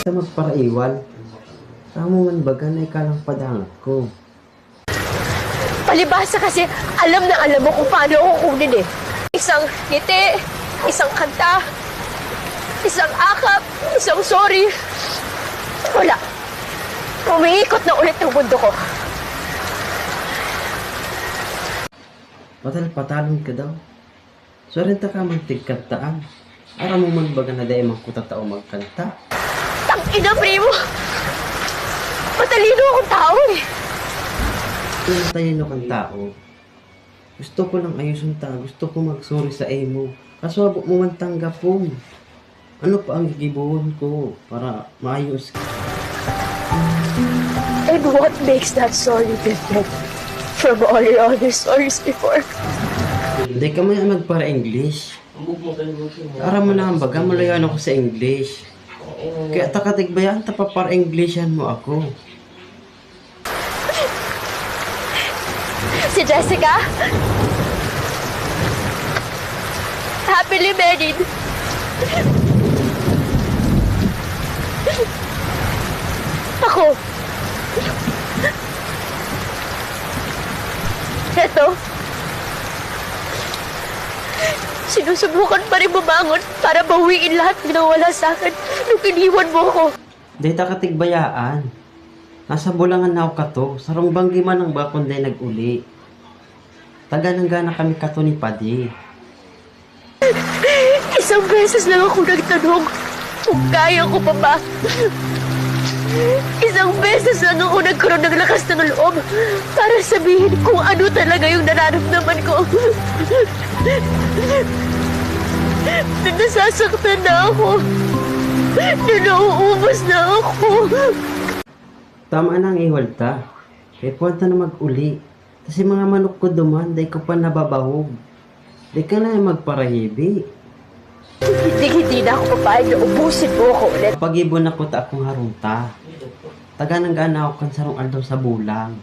Sa magparaiwal. Tamo man baga na ikalang padangat ko. Palibhasa kasi alam na alam mo kung paano ako kunin eh. Isang ngiti, isang kanta, isang akap, isang sorry. Wala. Umiikot na ulit ang mundo ko. Patalon ka daw. So rin ta ka man tigkantaan. Ara mo man baga na dahil magkutatao magkanta. Tang ina, primo! Matalino akong tao eh. Kung talino kang tao, gusto ko lang ayusin ta. Gusto ko mag-sorry sa emo. Kaso abot mo man tanggapon. Ano pa ang gigibuhon ko para maayos ka? And what makes that story different from all your other stories before? Hindi ka man magpara-English. Aram mo na ang baga, malayan ako sa English. Kaya takatigbayan, tapapara-Englishan mo ako. Si Jessica? Happily married. Ako. Eto. Sinusubukan pa rin bumangon para bawiin lahat ng nawala sa akin nung iniwan mo ko. Dahil takatigbayaan. Nasa bulangan na ako kato. Sarong banggi man ang bakon dahil nag-uli. Taga nang gana kami kato ni Padi. Isang beses lang ako nagtanong kung kaya ko pa ba. Isang beses lang ako nagkaroon ng lakas ng loob para sabihin kung ano talaga yung nararamdaman ko. Na nasasaktan na ako. Na nauubos na ako. Tama na ang iwalta. Kaya puwanta na mag-uli. Kasi mga manok ko duman, dahil ko pa nababahog. Di ka na magparahibi. Hindi na ako papayag na ubusin mo ako ulit. Pag-ibon ako ta akong harunta. Taga nang gana ako kan sarong aldaw sa bulang.